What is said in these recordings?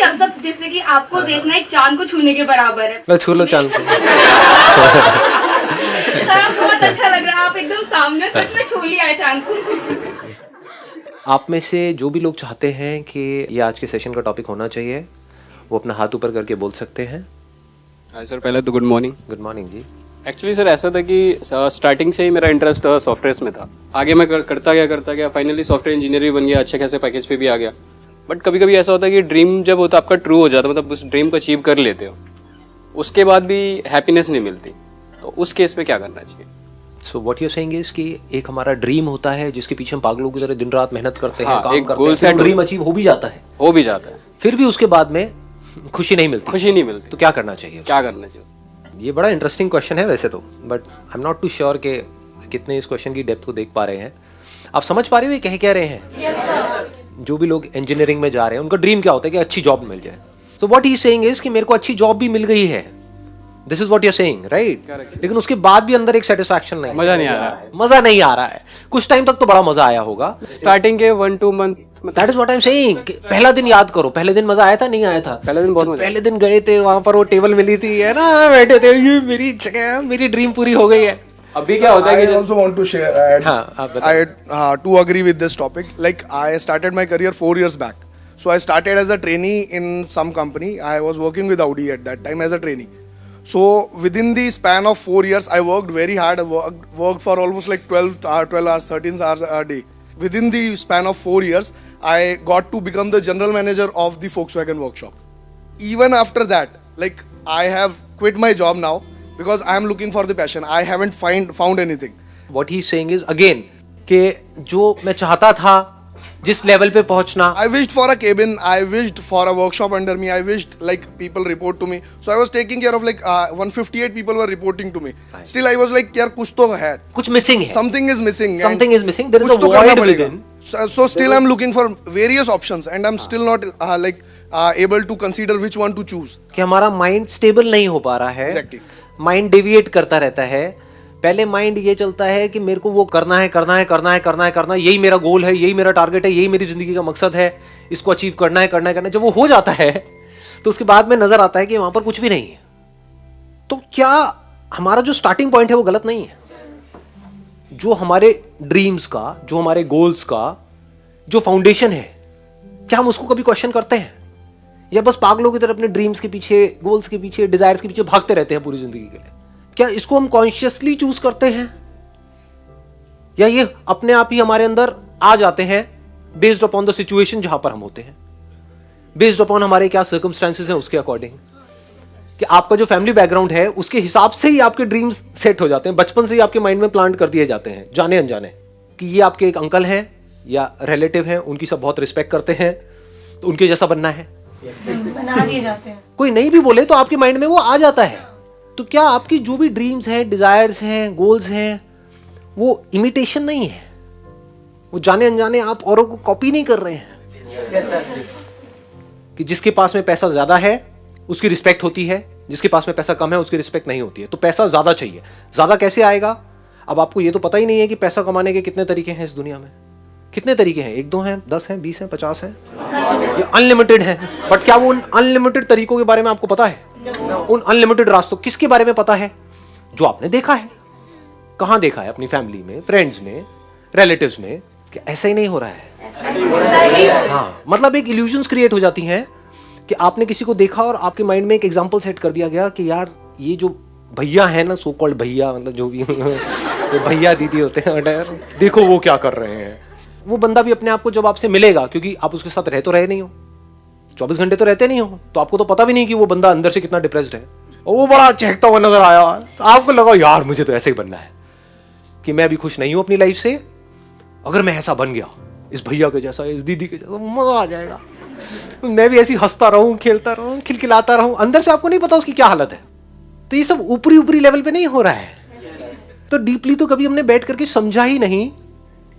अब तक जैसे कि आपको देखना एक चांद को छूने के बराबर है। मैं छू लो चांद को। बहुत अच्छा लग रहा है, आप एकदम सामने सच में छू लिया है चांद को। आप में से जो भी लोग चाहते हैं कि ये आज के सेशन का टॉपिक होना चाहिए, वो अपना हाथ ऊपर करके बोल सकते हैं। हाय सर, पहले तो गुड मॉर्निंग। गुड मॉर्निंग जी। एक्चुअली सर ऐसा था कि स्टार्टिंग से ही मेरा इंटरेस्ट सॉफ्टवेयर में था। आगे मैं करता गया, फाइनली सॉफ्टवेयर इंजीनियर भी बन गया, अच्छे खासे पैकेज पे भी आ गया। बट कभी कभी ऐसा होता है कि ड्रीम जब होता है आपका ट्रू हो जाता है, मतलब उस ड्रीम को अचीव कर लेते हो, उसके बाद भी हैप्पीनेस नहीं मिलती, तो उस केस पे क्या करना चाहिए? So what you saying is कि एक हमारा ड्रीम होता है जिसके पीछे हम पागलों की तरह दिन रात मेहनत करते हैं, हाँ, काम एक करते goal हैं, set ड्रीम अचीव हो भी जाता है, फिर भी उसके बाद में खुशी नहीं मिलती। तो क्या करना चाहिए? ये बड़ा इंटरेस्टिंग क्वेश्चन है वैसे तो, but I am not too sure कि कितने इस क्वेश्चन की डेप्थ को देख पा रहे हैं। आप समझ पा रहे हो ये कह रहे हैं? yes, जो भी लोग इंजीनियरिंग में जा रहे हैं उनका ड्रीम क्या होता है कि अच्छी जॉब मिल जाए। So what he saying is कि मेरे को अच्छी जॉब भी मिल गई है, this is what you are saying, right? लेकिन उसके बाद भी अंदर एक सेटिस्फैक्शन नहीं, मजा नहीं आ रहा है। कुछ टाइम तक तो बड़ा मजा आया होगा, स्टार्टिंग के 1-2 month. That is what I am saying. पहला दिन याद करो, पहले दिन मजा आया था नहीं आया था? पहले दिन बहुत मजा। पहले दिन गए थे, वहां पर वो टेबल मिली थी, है ना, बैठे थे, ये मेरी जगह है, मेरी ड्रीम पूरी हो गई है। अभी क्या होता है कि I also want to share, to agree with this topic. Like I started my career 4 years back. So I started as a trainee in some company. I was working with Audi at that time as a trainee. So within the span of 4 years, I worked very hard. I worked for almost like 12 hours, 13 hours a day. Within the span of 4 years, I got to become the general manager of the Volkswagen workshop. Even after that, like I have quit my job now because I am looking for the passion. I haven't found anything. What he is saying is again कि जो मैं चाहता था जिस level पे पहुंचना, I wished for a cabin. I wished for a workshop under me. I wished like people report to me. So I was taking care of like 158 people were reporting to me. Still I was like यार कुछ तो है, कुछ missing है, something is missing. There is a void within. So still I'm looking for various options and I'm still not able to consider which one to choose. कि हमारा mind stable नहीं हो पा रहा है। Exactly. माइंड डेविएट करता रहता है। पहले माइंड ये चलता है कि मेरे को वो करना है, यही मेरा गोल है, यही मेरा टारगेट है, यही मेरी जिंदगी का मकसद है, इसको अचीव करना है। जब वो हो जाता है तो उसके बाद में नजर आता है कि वहां पर कुछ भी नहीं है। तो क्या हमारा जो स्टार्टिंग पॉइंट है वो गलत नहीं है? जो हमारे ड्रीम्स का, जो हमारे गोल्स का जो फाउंडेशन है, क्या हम उसको कभी क्वेश्चन करते हैं, या बस पागलों की तरह अपने ड्रीम्स के पीछे, गोल्स के पीछे, डिजायर्स के पीछे भागते रहते हैं पूरी जिंदगी के लिए? क्या इसको हम कॉन्शियसली चूज करते हैं, या ये अपने आप ही हमारे अंदर आ जाते हैं बेस्ड अपॉन द सिचुएशन जहां पर हम होते हैं, बेस्ड अपॉन हमारे क्या सर्कमस्टेंसेस हैं उसके अकॉर्डिंग? कि आपका जो फैमिली बैकग्राउंड है उसके हिसाब से ही आपके ड्रीम्स सेट हो जाते हैं, बचपन से ही आपके माइंड में प्लांट कर दिए जाते हैं जाने अनजाने, कि ये आपके एक अंकल हैं या रिलेटिव हैं, उनकी सब बहुत रिस्पेक्ट करते हैं, तो उनके जैसा बनना है, बना दिए जाते हैं। कोई नहीं भी बोले तो आपके माइंड में वो आ जाता है। तो क्या आपकी जो भी ड्रीम्स हैं, डिजायर्स हैं, गोल्स हैं, वो इमिटेशन नहीं है, वो जाने अनजाने आप औरों को कॉपी नहीं कर रहे हैं? कि जिसके पास में पैसा ज्यादा है उसकी रिस्पेक्ट होती है, जिसके पास में पैसा कम है उसकी रिस्पेक्ट नहीं होती है। तो पैसा ज्यादा चाहिए, ज्यादा कैसे आएगा? अब आपको ये तो पता ही नहीं है कि पैसा कमाने के कितने तरीके हैं इस दुनिया में। कितने तरीके हैं? 1-2 हैं, 10 हैं, 20 हैं, 50 हैं, ये अनलिमिटेड है। बट क्या वो उन अनलिमिटेड तरीकों के बारे में आपको पता है? उन अनलिमिटेड रास्तों किसके बारे में पता है? जो आपने देखा है। कहां देखा है? अपनी फैमिली में, फ्रेंड्स में, रिलेटिव्स में। कि ऐसा ही नहीं हो रहा है। हाँ, मतलब एक इल्यूजन्स क्रिएट हो जाती हैं कि आपने किसी को देखा और आपके माइंड में एक एग्जांपल सेट कर दिया गया कि यार ये जो भैया है ना, सो कॉल्ड भैया, मतलब जो भी भैया दीदी होते हैं, देखो वो क्या कर रहे हैं। वो बंदा भी अपने आप को जब आपसे मिलेगा, क्योंकि आप उसके साथ रह तो रहे नहीं हो, 24 घंटे तो रहते नहीं हो, तो आपको तो पता भी नहीं कि वो बंदा अंदर से कितना डिप्रेस्ड है। और वो बड़ा चहकता हुआ नजर आया, तो आपको लगा यार मुझे तो ऐसे ही बनना है, कि मैं अभी खुश नहीं हूं अपनी लाइफ से, अगर मैं ऐसा बन गया इस भैया के जैसा, इस दीदी के जैसा, मजा आ जाएगा, मैं भी ऐसी हंसता रहूं, खेलता रहूं, खिलखिलाता रहूं। अंदर से आपको नहीं पता उसकी क्या हालत है। तो ये सब ऊपरी ऊपरी लेवल पे नहीं हो रहा है। तो डीपली तो कभी हमने बैठ करके समझा ही नहीं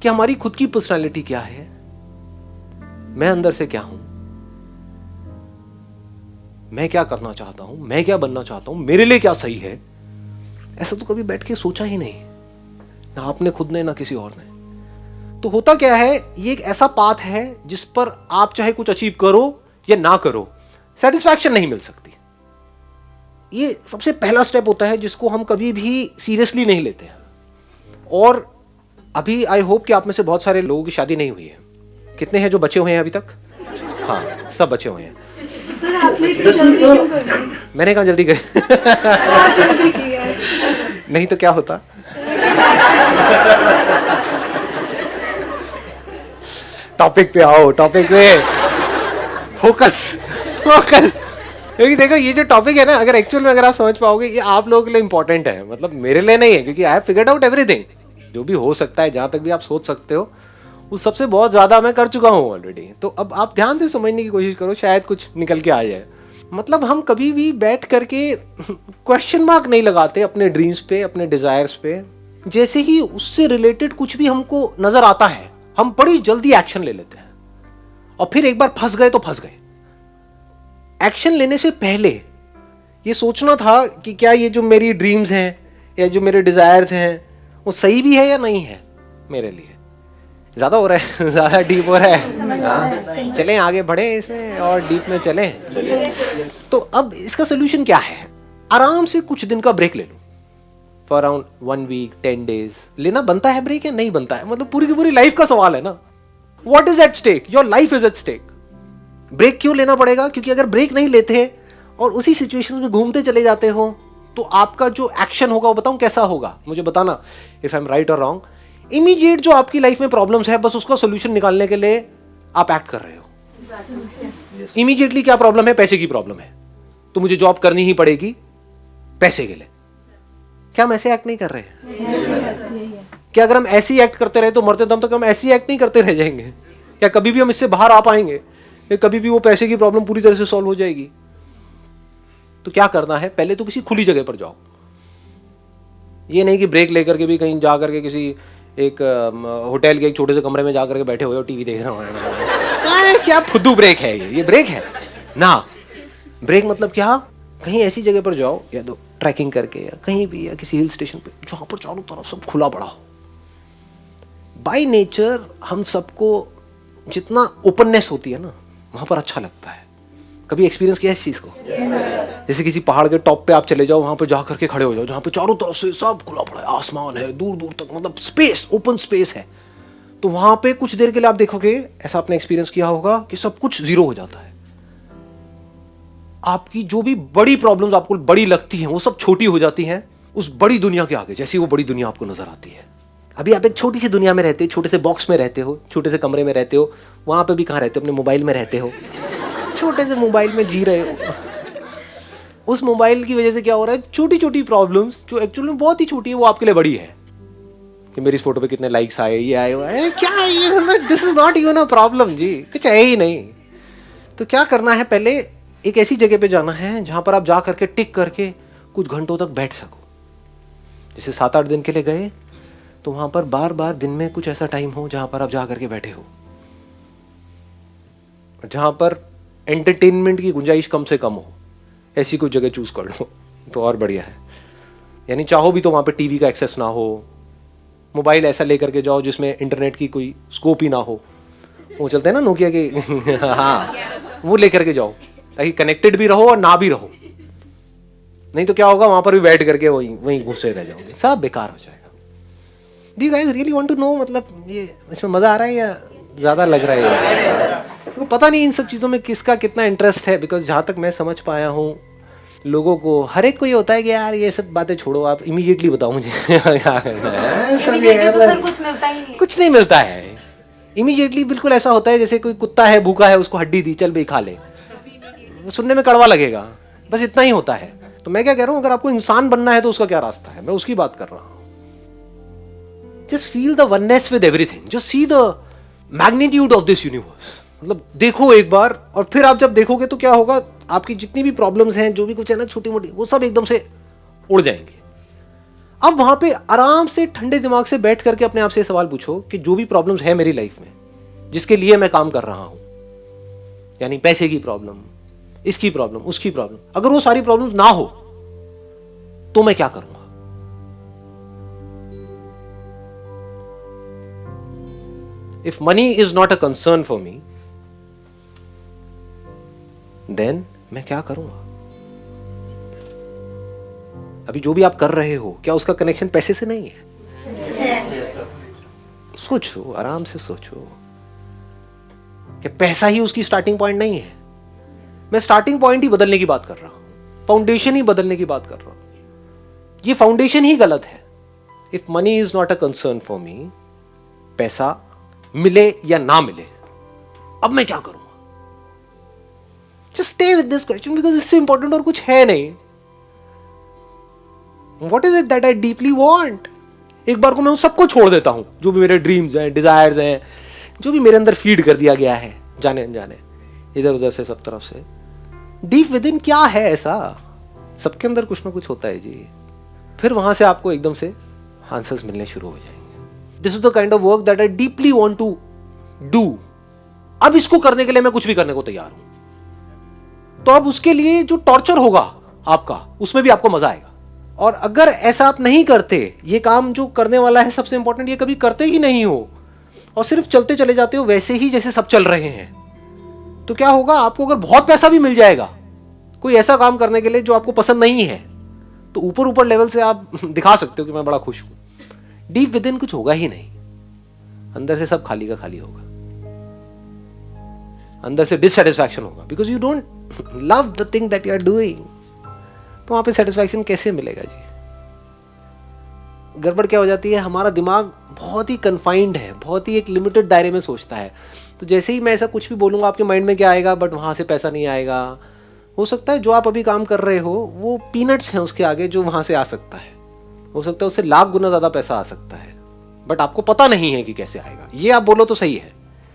कि हमारी खुद की पर्सनालिटी क्या है, मैं अंदर से क्या हूं, मैं क्या करना चाहता हूं, मैं क्या बनना चाहता हूं, मेरे लिए क्या सही है। ऐसा तो कभी बैठ के सोचा ही नहीं, ना आपने खुद ने, ना किसी और ने। तो होता क्या है, ये एक ऐसा पाथ है जिस पर आप चाहे कुछ अचीव करो या ना करो, सेटिस्फैक्शन नहीं मिल सकती। ये सबसे पहला स्टेप होता है जिसको हम कभी भी सीरियसली नहीं लेते हैं। और अभी आई होप कि आप में से बहुत सारे लोगों की शादी नहीं हुई है। कितने हैं जो बचे हुए हैं अभी तक? हाँ, सब बचे हुए हैं। सर आपने इतनी जल्दी क्यों कर दी? मैंने कहा जल्दी कर बहुत जल्दी की है। नहीं तो क्या होता। टॉपिक पे आओ, टॉपिक पे फोकस फोकस। क्योंकि देखो ये जो टॉपिक है ना, अगर एक्चुअल में अगर आप समझ पाओगे, ये आप लोगों के लिए इंपॉर्टेंट है, मतलब मेरे लिए नहीं है, क्योंकि I have figured out everything. जो भी हो सकता है, जहां तक भी आप सोच सकते हो, उस सबसे बहुत ज्यादा मैं कर चुका हूं ऑलरेडी। तो अब आप ध्यान से समझने की कोशिश करो, शायद कुछ निकल के आ जाए। मतलब हम कभी भी बैठ करके क्वेश्चन मार्क नहीं लगाते अपने ड्रीम्स पे, अपने डिजायर्स पे। जैसे ही उससे रिलेटेड कुछ भी हमको नजर आता है, हम बड़ी जल्दी एक्शन ले लेते हैं, और फिर एक बार फंस गए तो फंस गए। एक्शन लेने से पहले ये सोचना था कि क्या ये जो मेरी ड्रीम्स हैं या जो मेरे डिजायर्स हैं वो सही भी है या नहीं है मेरे लिए। ज्यादा हो रहा है, ज्यादा डीप हो रहा है। हाँ, चलें आगे बढ़े इसमें और डीप में चलें। तो अब इसका सोल्यूशन क्या है? आराम से कुछ दिन का ब्रेक ले लो, फॉर अराउंड 1 वीक 10 डेज। लेना बनता है ब्रेक या नहीं बनता है, मतलब पूरी की पूरी लाइफ का सवाल है ना। What is at stake? Your life is at stake. Break क्यों लेना पड़ेगा? क्योंकि अगर ब्रेक नहीं लेते और उसी सिचुएशन में घूमते चले जाते हो, तो आपका जो एक्शन होगा वो बताऊं कैसा होगा, मुझे बताना इफ आई एम राइट और रॉन्ग। इमीडिएट जो आपकी लाइफ में प्रॉब्लम्स है, बस उसका सोल्यूशन निकालने के लिए आप एक्ट कर रहे हो। इमीडिएटली क्या प्रॉब्लम है? पैसे की प्रॉब्लम है, तो मुझे जॉब करनी ही पड़ेगी पैसे के लिए। क्या हम ऐसे एक्ट नहीं कर रहे हैं? क्या अगर हम ऐसे ही एक्ट करते रहे तो मरते दम तक हम ऐसे ही एक्ट नहीं करते रह जाएंगे? क्या कभी भी हम इससे बाहर आ पाएंगे? या कभी भी वो पैसे की प्रॉब्लम पूरी तरह से सॉल्व हो जाएगी? तो क्या करना है? पहले तो किसी खुली जगह पर जाओ। ये नहीं कि ब्रेक लेकर के भी कहीं जा करके किसी एक होटल के एक छोटे से कमरे में जा करके बैठे हुए हो, टीवी देख रहे हो। क्या फुद्दू ब्रेक है ये ब्रेक है ना। ब्रेक मतलब क्या? कहीं ऐसी जगह पर जाओ, या तो ट्रैकिंग करके या कहीं भी, या किसी हिल स्टेशन पे जहां पर चारों तरफ सब खुला पड़ा हो। बाय नेचर हम सबको जितना ओपननेस होती है ना, वहां पर अच्छा लगता है। कभी एक्सपीरियंस किया इस चीज को? जैसे किसी पहाड़ के टॉप पे आप चले जाओ, वहां पे जा करके खड़े हो जाओ, जहां पे चारों तरफ से सब खुला पड़ा है, आसमान है दूर दूर तक, मतलब स्पेस, ओपन स्पेस है। तो वहां पे कुछ देर के लिए आप देखोगे, ऐसा आपने एक्सपीरियंस किया होगा कि सब कुछ जीरो हो जाता है। आपकी जो भी बड़ी प्रॉब्लम्स आपको बड़ी लगती हैं, वो सब छोटी हो जाती हैं उस बड़ी दुनिया के आगे, जैसी वो बड़ी दुनिया आपको नजर आती है। अभी आप एक छोटी सी दुनिया में रहते हो, छोटे से बॉक्स में रहते हो, छोटे से कमरे में रहते हो। वहां पे भी कहाँ रहते हो? अपने मोबाइल में रहते हो, छोटे से मोबाइल में जी रहे हो। उस मोबाइल की वजह से क्या हो रहा है? छोटी छोटी प्रॉब्लम्स जो एक्चुअली में बहुत ही छोटी है, वो आपके लिए बड़ी है। कि मेरी इस फोटो पे कितने लाइक्स आए, ये आए, वो क्या है ये? This is not even a problem जी, कुछ है ही नहीं। तो क्या करना है? पहले एक ऐसी जगह पे जाना है जहां पर आप जा करके टिक करके कुछ घंटों तक बैठ सको। जैसे 7-8 दिन के लिए गए, तो वहां पर बार बार दिन में कुछ ऐसा टाइम हो जहां पर आप जा करके बैठे हो, जहां पर एंटरटेनमेंट की गुंजाइश कम से कम हो। ऐसी कोई जगह चूज कर लो तो और बढ़िया है। यानी चाहो भी तो वहां पे टीवी का एक्सेस ना हो, मोबाइल ऐसा लेकर के जाओ जिसमें इंटरनेट की कोई स्कोप ही ना हो। वो चलते हैं ना नोकिया के हाँ, वो लेकर के जाओ ताकि कनेक्टेड भी रहो और ना भी रहो। नहीं तो क्या होगा? वहां पर भी बैठ करके वहीं घुसे रह जाओगे, सब बेकार हो जाएगा। Do you guys really want to know, मतलब ये इसमें मजा आ रहा है या ज्यादा लग रहा है? तो पता नहीं इन सब चीजों में किसका कितना इंटरेस्ट है, बिकॉज जहां तक मैं समझ पाया हूँ, लोगों को हर एक को ये होता है कि यार ये सब बातें छोड़ो, आप इमीडिएटली बताओ मुझे क्या करना है। सर कुछ मिलता ही नहीं। कुछ नहीं मिलता है इमीडिएटली। बिल्कुल ऐसा होता है जैसे कोई कुत्ता है, भूखा है, उसको हड्डी दी, चल भाई खा ले। सुनने में कड़वा लगेगा, बस इतना ही होता है। तो मैं क्या कह रहा हूं, अगर आपको इंसान बनना है तो उसका क्या रास्ता है, मैं उसकी बात कर रहा हूं। Just feel the oneness with everything, just see the magnitude of this universe. मतलब देखो एक बार, और फिर आप जब देखोगे तो क्या होगा, आपकी जितनी भी प्रॉब्लम्स हैं, जो भी कुछ है ना छोटी मोटी, वो सब एकदम से उड़ जाएंगे। अब वहां पे आराम से ठंडे दिमाग से बैठ करके अपने आप से सवाल पूछो कि जो भी प्रॉब्लम्स है मेरी लाइफ में, जिसके लिए मैं काम कर रहा हूं, यानी पैसे की प्रॉब्लम, इसकी प्रॉब्लम, उसकी प्रॉब्लम, अगर वो सारी प्रॉब्लम्स ना हो तो मैं क्या करूंगा? If money is not a concern for me, then मैं क्या करूंगा? अभी जो भी आप कर रहे हो, क्या उसका कनेक्शन पैसे से नहीं है? सोचो, आराम से सोचो कि पैसा ही उसकी स्टार्टिंग पॉइंट नहीं है। मैं स्टार्टिंग पॉइंट ही बदलने की बात कर रहा हूं, फाउंडेशन ही बदलने की बात कर रहा हूं। ये फाउंडेशन ही गलत है। If money is not a concern for me, पैसा मिले या ना मिले, अब मैं क्या करूंगा? Just stay with this question because इससे इंपॉर्टेंट और कुछ है नहीं। What is it that I deeply want? एक बार को मैं उन सबको छोड़ देता हूं, जो भी मेरे ड्रीम्स हैं, डिजायर्स हैं, जो भी मेरे अंदर फीड कर दिया गया है जाने अनजाने, इधर उधर से, सब तरफ से। डीप विद इन क्या है ऐसा? सबके अंदर कुछ ना कुछ होता है जी। फिर वहां से आपको एकदम से आंसर्स मिलने शुरू हो जाएंगे। This is the kind of work that I deeply want to do. अब इसको करने के लिए मैं कुछ भी करने को तैयार हूं। तो अब उसके लिए जो टॉर्चर होगा आपका, उसमें भी आपको मजा आएगा। और अगर ऐसा आप नहीं करते, ये काम जो करने वाला है सबसे इंपॉर्टेंट, ये कभी करते ही नहीं हो और सिर्फ चलते चले जाते हो वैसे ही जैसे सब चल रहे हैं, तो क्या होगा? आपको अगर बहुत पैसा भी मिल जाएगा कोई ऐसा काम करने के लिए जो आपको पसंद नहीं है, तो ऊपर ऊपर लेवल से आप दिखा सकते हो कि मैं बड़ा खुश हूं। डीप विद इन कुछ होगा ही नहीं। अंदर से सब खाली का खाली होगा। अंदर से डिससैटिस्फैक्शन होगा because you don't love the thing that you are doing. तो वहां पे सेटिस्फैक्शन कैसे मिलेगा जी? गड़बड़ क्या हो जाती है, हमारा दिमाग बहुत ही कन्फाइंड है, बहुत ही एक लिमिटेड दायरे में सोचता है। तो जैसे ही मैं ऐसा कुछ भी बोलूंगा, आपके माइंड में क्या आएगा? बट वहां से पैसा नहीं आएगा। हो सकता है जो आप अभी काम कर रहे हो वो पीनट्स हैं उसके आगे जो वहां से आ सकता है। हो सकता है उससे लाख गुना ज्यादा पैसा आ सकता है, बट आपको पता नहीं है कि कैसे आएगा। ये आप बोलो तो सही है।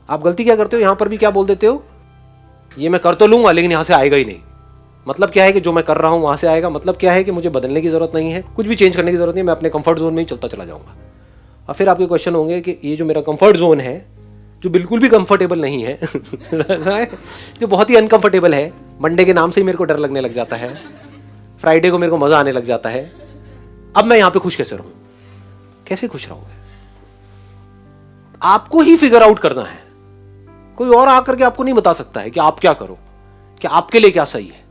आप गलती क्या करते हो, यहां पर भी क्या बोल देते हो? ये मैं कर तो लूंगा लेकिन यहां से आएगा ही नहीं। मतलब क्या है कि जो मैं कर रहा हूं वहां से आएगा। मतलब क्या है कि मुझे बदलने की जरूरत नहीं है, कुछ भी चेंज करने की जरूरत नहीं, मैं अपने कंफर्ट जोन में ही चलता चला जाऊंगा। और फिर आपके क्वेश्चन होंगे कि ये जो मेरा कंफर्ट जोन है, जो बिल्कुल भी कंफर्टेबल नहीं है जो बहुत ही अनकंफर्टेबल है, मंडे के नाम से ही मेरे को डर लगने लग जाता है, फ्राइडे को मेरे को मजा आने लग जाता है, अब मैं यहां पे खुश कैसे रहूं? कैसे खुश रहोगे? आपको ही फिगर आउट करना है। कोई और आकर के आपको नहीं बता सकता है कि आप क्या करो, कि आपके लिए क्या सही है।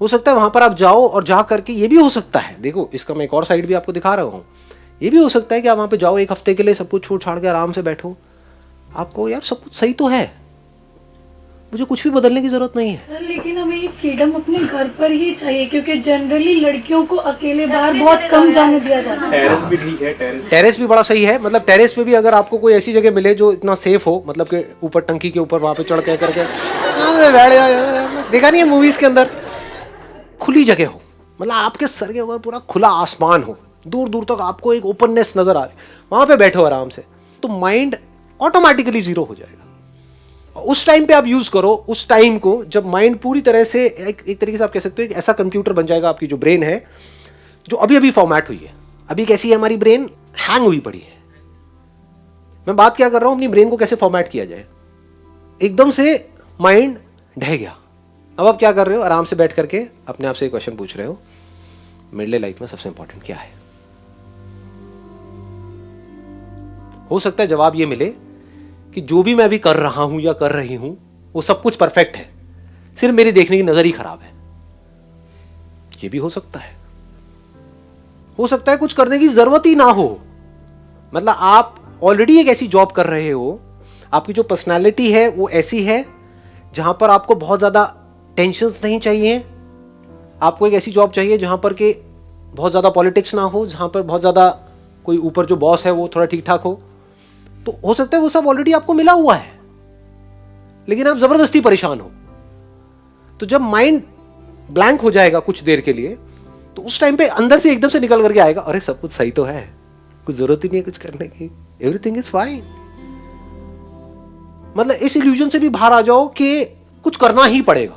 हो सकता है वहां पर आप जाओ और जा करके, ये भी हो सकता है, देखो इसका मैं एक और साइड भी आपको दिखा रहा हूं, ये भी हो सकता है कि आप वहां पे जाओ, एक हफ्ते के लिए सब कुछ छोड़ छाड़ के आराम से बैठो, आपको यार सब कुछ सही तो है, मुझे कुछ भी बदलने की जरूरत नहीं है। सर लेकिन हमें ये फ्रीडम अपने घर पर ही चाहिए, क्योंकि जनरली लड़कियों को अकेले बाहर बहुत कम जाने दिया जाता है। टेरेस भी ठीक है, टेरेस भी बड़ा सही है। मतलब टेरेस पे भी अगर आपको कोई ऐसी जगह मिले जो इतना सेफ हो, मतलब कि ऊपर टंकी के ऊपर वहां पे चढ़ के करके देखा नहीं है मूवीज के अंदर, खुली जगह हो, मतलब आपके सर के ऊपर पूरा खुला आसमान हो, दूर दूर तक आपको एक ओपननेस नजर आ रही, वहां पे बैठो आराम से, तो माइंड ऑटोमेटिकली जीरो हो जाएगा। उस टाइम पे आप यूज करो, उस टाइम को जब माइंड पूरी तरह से एक तरीके से आप कह सकते हो एक ऐसा कंप्यूटर बन जाएगा, आपकी जो ब्रेन है जो अभी अभी फॉर्मेट हुई है, अभी कैसी है हमारी ब्रेन, हैंग हुई पड़ी है। मैं बात क्या कर रहा हूं, अपनी ब्रेन को कैसे फॉर्मेट किया जाए। एकदम से माइंड ढह गया, अब आप क्या कर रहे हो, आराम से बैठ करके अपने आप से एक क्वेश्चन पूछ रहे हो, मेरे लिए लाइफ में सबसे इंपॉर्टेंट क्या है। हो सकता है जवाब ये मिले कि जो भी मैं अभी कर रहा हूं या कर रही हूं वो सब कुछ परफेक्ट है, सिर्फ मेरी देखने की नजर ही खराब है। ये भी हो सकता है। हो सकता है कुछ करने की जरूरत ही ना हो, मतलब आप ऑलरेडी एक ऐसी जॉब कर रहे हो, आपकी जो पर्सनालिटी है वो ऐसी है जहां पर आपको बहुत ज्यादा टेंशन्स नहीं चाहिए। आपको एक ऐसी जॉब चाहिए जहां पर के बहुत ज्यादा पॉलिटिक्स ना हो, जहां पर बहुत ज्यादा कोई ऊपर जो बॉस है वो थोड़ा ठीक ठाक हो। तो हो सकता है वो सब ऑलरेडी आपको मिला हुआ है, लेकिन आप जबरदस्ती परेशान हो। तो जब माइंड ब्लैंक हो जाएगा कुछ देर के लिए, तो उस टाइम पे अंदर से एकदम से निकल करके आएगा, अरे सब कुछ सही तो है, कुछ जरूरत ही नहीं है कुछ करने की, एवरीथिंग इज फाइन। मतलब इस इल्यूजन से भी बाहर आ जाओ कि कुछ करना ही पड़ेगा।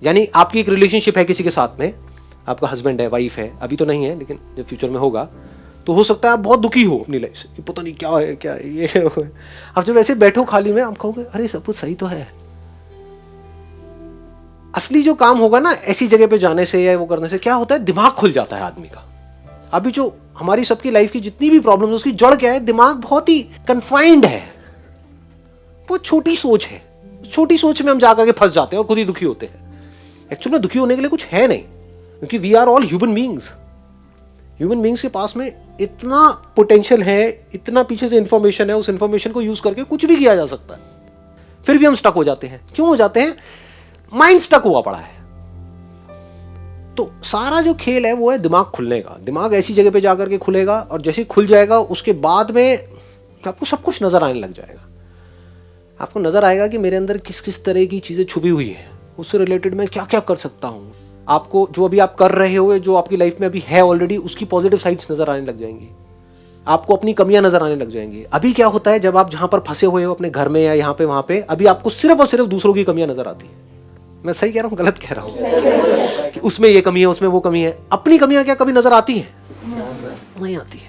यानी आपकी एक रिलेशनशिप है किसी के साथ में, आपका हस्बैंड है, वाइफ है, अभी तो नहीं है लेकिन जब फ्यूचर में होगा, तो हो सकता है आप बहुत दुखी हो अपनी लाइफ से कि पता नहीं क्या है क्या है, ये है। आप जब ऐसे बैठो खाली में, आप कहोगे अरे सब कुछ सही तो है। असली जो काम होगा ना ऐसी जगह पे जाने से या वो करने से, क्या होता है, दिमाग खुल जाता है आदमी का। अभी जो हमारी सबकी लाइफ की जितनी भी प्रॉब्लम, उसकी जड़ क्या है, दिमाग बहुत ही कन्फाइंड है, बहुत छोटी सोच है। छोटी सोच में हम जाकर के फंस जाते हैं और खुद ही दुखी होते हैं। एक्चुअली में दुखी होने के लिए कुछ है नहीं, क्योंकि we are all human beings. Human beings के पास में इतना पोटेंशियल है, इतना पीछे से इंफॉर्मेशन है, उस इंफॉर्मेशन को यूज करके कुछ भी किया जा सकता है। फिर भी हम स्टक हो जाते हैं। क्यों हो जाते हैं? माइंड स्टक हुआ पड़ा है। तो सारा जो खेल है वो है दिमाग खुलने का। दिमाग ऐसी जगह पे जाकर के खुलेगा, और जैसे ही खुल जाएगा उसके बाद में आपको सब कुछ नजर आने लग जाएगा। आपको नजर आएगा कि मेरे अंदर किस किस तरह की चीजें छुपी हुई है, उससे रिलेटेड मैं क्या क्या कर सकता हूँ। आपको जो अभी आप कर रहे हो, जो आपकी लाइफ में अभी है ऑलरेडी, उसकी पॉजिटिव साइड्स नजर आने लग जाएंगी। आपको अपनी कमियां नजर आने लग जाएंगी। अभी क्या होता है, जब आप जहां पर फंसे हुए हो अपने घर में या यहाँ पे वहां पे, अभी आपको सिर्फ और सिर्फ दूसरों की कमियां नजर आती है। मैं सही कह रहा हूँ, गलत कह रहा हूँ? कि उसमें ये कमी है, उसमें वो कमी है। अपनी कमियां क्या कभी नजर आती हैं? नहीं आती है।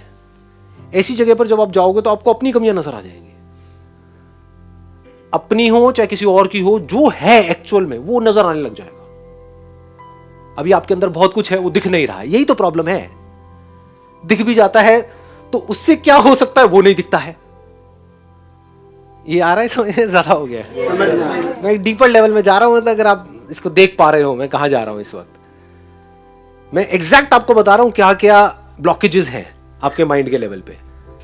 ऐसी जगह पर जब आप जाओगे तो आपको अपनी कमियां नजर आ जाएंगी। अपनी हो चाहे किसी और की हो, जो है एक्चुअल में वो नजर आने लग जाएगा। अभी आपके अंदर बहुत कुछ है, वो दिख नहीं रहा है। यही तो प्रॉब्लम है। दिख भी जाता है तो उससे क्या हो सकता है वो नहीं दिखता है। ये आ रहा है समझ में? ज्यादा हो गया है। मैं एक डीपर लेवल में जा रहा हूं। मतलब अगर आप इसको देख पा रहे हो मैं कहां जा रहा हूं इस वक्त, मैं एग्जैक्ट आपको बता रहा हूं क्या क्या ब्लॉकेजेस हैं आपके माइंड के लेवल पे,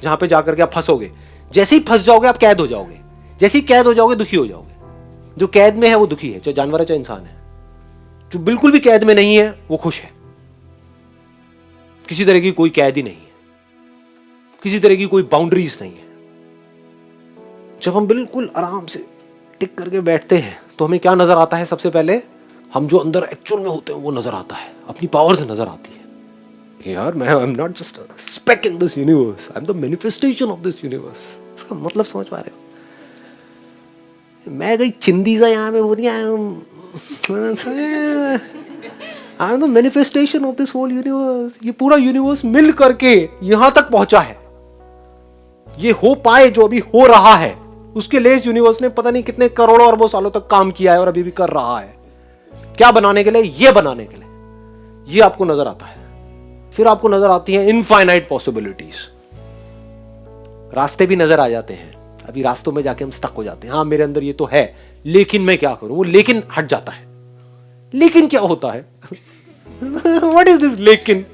जहां पे जाकर के आप फंसोगे। जैसे ही फंस जाओगे आप कैद हो जाओगे। जैसे ही कैद हो जाओगे दुखी हो जाओगे। जो कैद में है वो दुखी है, चाहे जानवर है चाहे इंसान है। जो बिल्कुल भी कैद में नहीं है वो खुश है। किसी तरह की कोई कैद ही नहीं है, किसी तरह की कोई बाउंड्रीज नहीं है। जब हम बिल्कुल आराम से टिक करके बैठते हैं तो हमें क्या नजर आता है? सबसे पहले हम जो अंदर एक्चुअल में होते हैं वो नजर आता है। अपनी पावर्स नजर आती है। यार मैं आई am not just a speck in this universe, I am the manifestation of this universe. इसका मतलब समझ पा रहे हो? मैं कोई चिंदी सा यहाँ पे हो रही I am the manifestation of this whole universe. ये पूरा यूनिवर्स मिल करके यहां तक पहुंचा है। ये हो पाए जो अभी हो रहा है, उसके लिए इस यूनिवर्स ने पता नहीं कितने करोड़ों अरबों सालों तक काम किया है और अभी भी कर रहा है। क्या बनाने के लिए? ये बनाने के लिए। ये आपको नजर आता है। फिर आपको नजर आती है इनफाइनाइट पॉसिबिलिटीज। रास्ते भी नजर आ जाते हैं। अभी रास्तों में जाके हम स्टक हो जाते हैं। हाँ मेरे अंदर ये तो है, लेकिन मैं क्या करूं? वो लेकिन हट जाता है। लेकिन क्या होता है? व्हाट इज दिस लेकिन?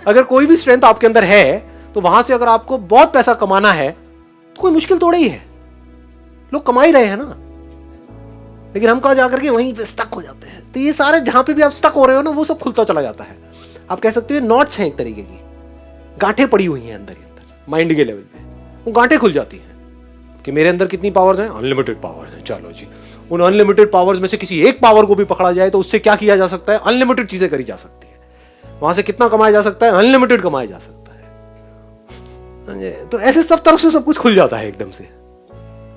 अगर कोई भी स्ट्रेंथ आपके अंदर है तो वहां से अगर आपको बहुत पैसा कमाना है तो कोई मुश्किल थोड़ा ही है। लोग कमा ही रहे हैं ना। लेकिन हम कहाँ जाकर के वहीं पे स्टक हो जाते हैं। तो ये सारे जहां पे भी आप स्टक हो रहे हो ना, वो सब खुलता चला जाता है। आप कह सकते हो नॉट्स हैं एक तरीके की, गांठें पड़ी हुई हैं अंदर के अंदर माइंड के लेवल पे। वो गांठें खुल जाती हैं कि मेरे अंदर कितनी पावर्स हैं? अनलिमिटेड पावर्स हैं। चलो जी, उन अनलिमिटेड पावर्स में से किसी एक पावर को भी पकड़ा जाए तो उससे क्या किया जा सकता है? अनलिमिटेड चीजें करी जा सकती है। वहां से कितना कमाया जा सकता है? अनलिमिटेड कमाया जा सकता है। तो ऐसे सब तरफ से सब कुछ खुल जाता है एकदम से।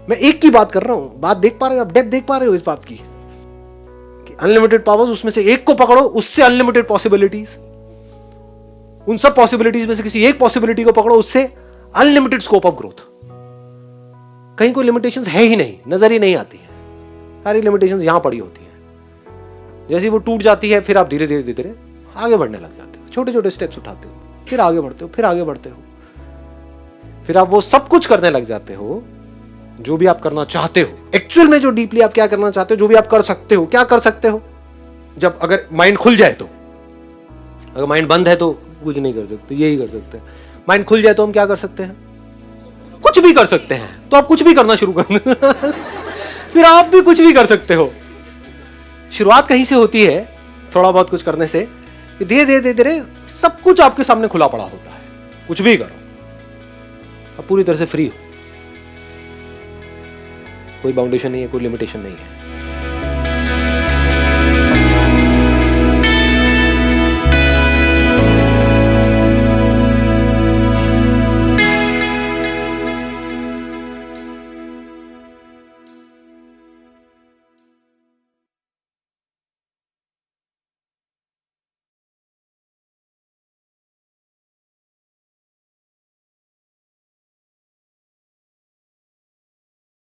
मैं एक की बात कर रहा हूं। बात देख पा रहे हो आप? डेप्थ देख पा रहे हो इस बात की? अनलिमिटेड पावर्स, उसमें से एक को पकड़ो, उससे अनलिमिटेड पॉसिबिलिटीज। उन सब पॉसिबिलिटीज में से किसी एक पॉसिबिलिटी को पकड़ो, उससे अनलिमिटेड स्कोप ऑफ ग्रोथ। कहीं कोई लिमिटेशंस है ही नहीं, नजर ही नहीं आती है। सारी लिमिटेशंस यहां पड़ी होती है। जैसे वो टूट जाती है फिर आप धीरे धीरे धीरे आगे बढ़ने लग जाते हो। छोटे छोटे स्टेप्स उठाते हो, फिर आगे बढ़ते हो, फिर आगे बढ़ते हो। फिर आप वो सब कुछ करने लग जाते हो जो भी आप करना चाहते हो। एक्चुअल में जो डीपली आप क्या करना चाहते हो, जो भी आप कर सकते हो। क्या कर सकते हो? जब अगर माइंड खुल जाए तो। अगर माइंड बंद है तो कुछ नहीं कर सकते, यही कर सकते हैं। माइंड खुल जाए तो हम क्या कर सकते हैं? कुछ भी कर सकते हैं। तो आप कुछ भी करना शुरू कर दें। फिर आप भी कुछ भी कर सकते हो। शुरुआत कहीं से होती है, थोड़ा बहुत कुछ करने से। धीरे धीरे धीरे सब कुछ आपके सामने खुला पड़ा होता है। कुछ भी करो, आप पूरी तरह से फ्री हो। कोई बाउंडेशन नहीं है, कोई लिमिटेशन नहीं है।